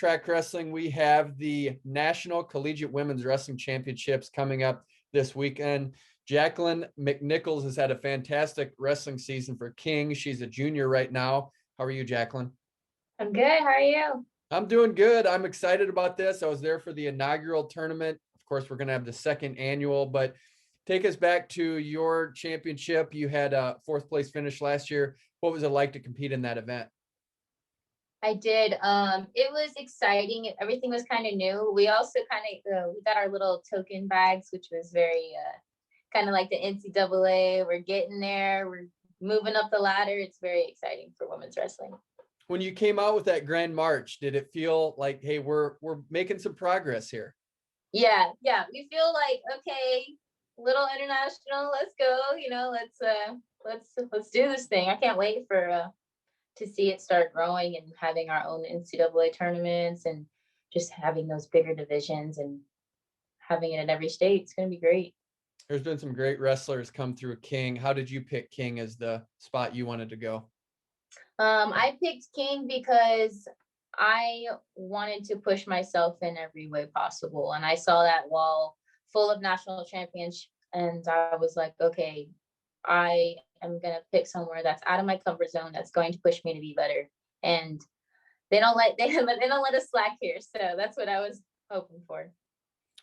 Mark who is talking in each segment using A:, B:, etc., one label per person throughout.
A: Track Wrestling. We have the National Collegiate Women's Wrestling Championships coming up this weekend. Jaclyn McNichols has had a fantastic wrestling season for King. She's a junior right now. How are you, Jaclyn?
B: I'm good. How are you?
A: I'm doing good. I'm excited about this. I was there for the inaugural tournament. Of course, we're going to have the second annual, but take us back to your championship. You had a fourth place finish last year. What was it like to compete in that event?
B: I did. It was exciting. Everything was kind of new. We also we got our little token bags, which was very kind of like the NCAA. We're getting there. We're moving up the ladder. It's very exciting for women's wrestling.
A: When you came out with that grand march, did it feel like, hey, we're making some progress here?
B: Yeah. We feel like, okay, little international. Let's go. Let's do this thing. I can't wait for to see it start growing and having our own NCAA tournaments and just having those bigger divisions and having it in every state. It's going to be great.
A: There's been some great wrestlers come through King. How did you pick King as the spot you wanted to go?
B: I picked King because I wanted to push myself in every way possible. And I saw that wall full of national champions. And I was like, okay, I am going to pick somewhere that's out of my comfort zone, that's going to push me to be better. And they don't let us slack here. So that's what I was hoping for.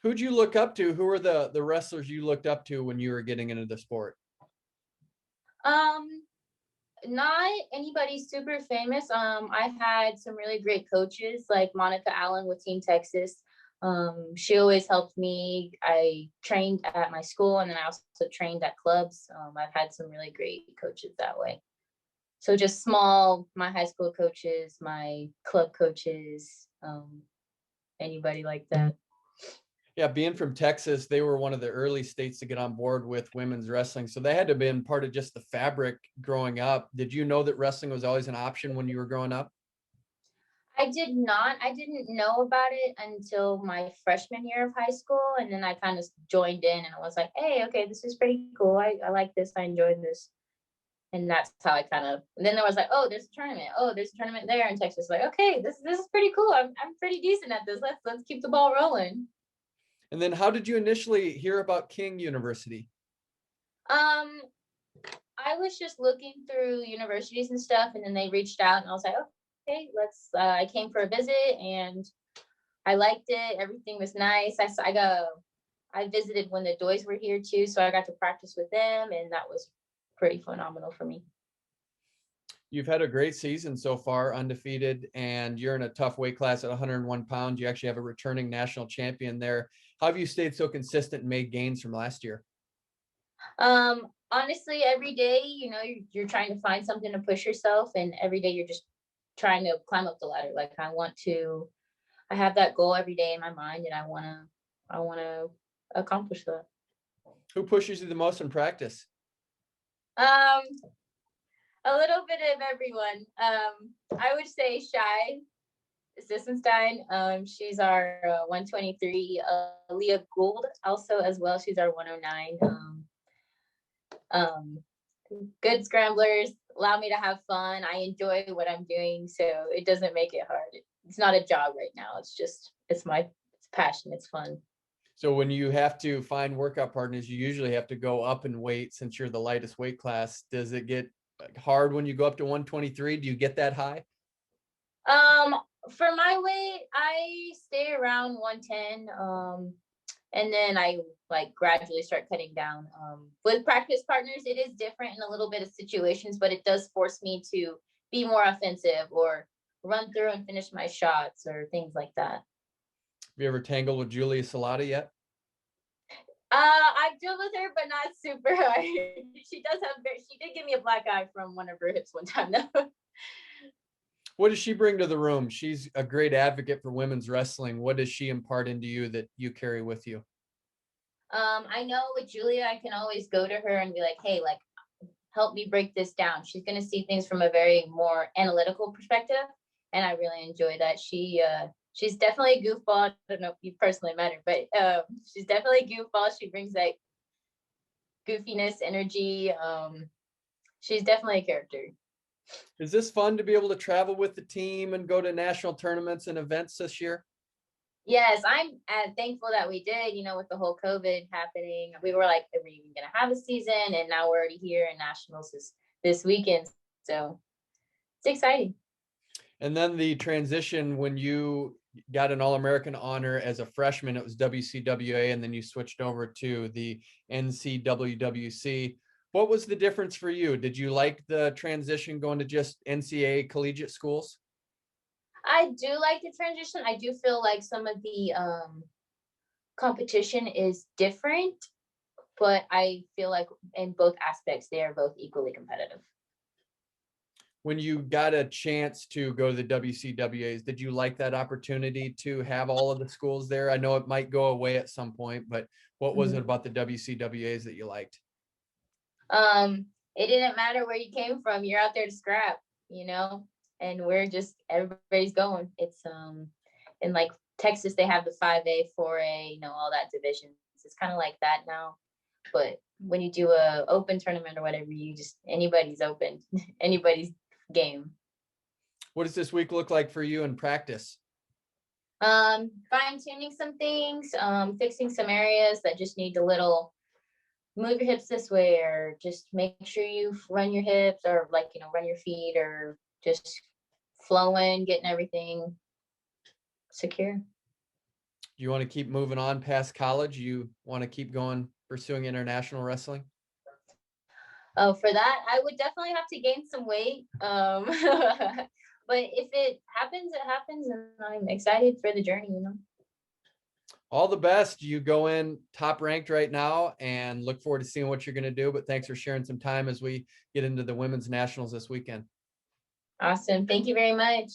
A: Who'd you look up to? Who were the wrestlers you looked up to when you were getting into the sport?
B: Not anybody super famous. I had some really great coaches like Monica Allen with Team Texas. She always helped me. I trained at my school and then I also trained at clubs. I've had some really great coaches that way. So just my high school coaches, my club coaches, anybody like that.
A: Yeah, being from Texas, they were one of the early states to get on board with women's wrestling. So they had to have been part of just the fabric growing up. Did you know that wrestling was always an option when you were growing up?
B: I did not. I didn't know about it until my freshman year of high school. And then I kind of joined in and I was like, hey, okay, this is pretty cool. I like this. I enjoyed this. And that's how I and then there was like, oh, there's a tournament. Oh, there's a tournament there in Texas. Like, okay, this is pretty cool. I'm pretty decent at this. Let's keep the ball rolling.
A: And then how did you initially hear about King University?
B: I was just looking through universities and stuff, and then they reached out, and I was like, okay, let's. I came for a visit, and I liked it. Everything was nice. I visited when the Doys were here too, so I got to practice with them, and that was pretty phenomenal for me.
A: You've had a great season so far, undefeated, and you're in a tough weight class at 101 pounds. You actually have a returning national champion there. How have you stayed so consistent and made gains from last year?
B: Honestly, every day, you're trying to find something to push yourself, and every day you're just trying to climb up the ladder. Like I have that goal every day in my mind, and I want to accomplish that.
A: Who pushes you the most in practice?
B: A little bit of everyone. I would say Shy Sissenstein. She's our 123. Leah Gould also as well. She's our 109. Good scramblers, allow me to have fun. I enjoy what I'm doing, so it doesn't make it hard. It's not a job right now. It's passion. It's fun.
A: So when you have to find workout partners, you usually have to go up in weight since you're the lightest weight class. Does it get hard when you go up to 123? Do you get that high?
B: For my weight, I stay around 110. And then I gradually start cutting down. With practice partners, it is different in a little bit of situations, but it does force me to be more offensive or run through and finish my shots or things like that.
A: Have you ever tangled with Julia Salata yet?
B: I've dealt with her, but not super hard. She did give me a black eye from one of her hips one time though.
A: What does she bring to the room? She's a great advocate for women's wrestling. What does she impart into you that you carry with you?
B: I know with Julia, I can always go to her and be like, hey, help me break this down. She's going to see things from a very more analytical perspective. And I really enjoy that. She's definitely a goofball. I don't know if you personally met her, but she's definitely a goofball. She brings that goofiness, energy. She's definitely a character.
A: Is this fun to be able to travel with the team and go to national tournaments and events this year?
B: Yes, I'm thankful that we did, with the whole COVID happening. We were like, are we even going to have a season? And now we're already here and nationals is this weekend. So it's exciting.
A: And then the transition when you got an All-American honor as a freshman, it was WCWA, and then you switched over to the NCWWC. What was the difference for you? Did you like the transition going to just NCAA collegiate schools?
B: I do like the transition. I do feel like some of the competition is different, but I feel like in both aspects, they are both equally competitive.
A: When you got a chance to go to the WCWAs, did you like that opportunity to have all of the schools there? I know it might go away at some point, but what was it about the WCWAs that you liked?
B: It didn't matter where you came from. You're out there to scrap, and everybody's going. It's in like Texas, they have the 5A, 4A, all that divisions. It's kind of like that now. But when you do a open tournament or whatever, anybody's open, anybody's game.
A: What does this week look like for you in practice?
B: Fine tuning some things, fixing some areas that just need a little move your hips this way, or just make sure you run your hips, or run your feet, or just flowing, getting everything secure.
A: Do you want to keep moving on past college? You want to keep going, pursuing international wrestling?
B: Oh, for that, I would definitely have to gain some weight. But if it happens, it happens, and I'm excited for the journey.
A: All the best. You go in top ranked right now, and look forward to seeing what you're going to do. But thanks for sharing some time as we get into the women's nationals this weekend.
B: Awesome. Thank you very much.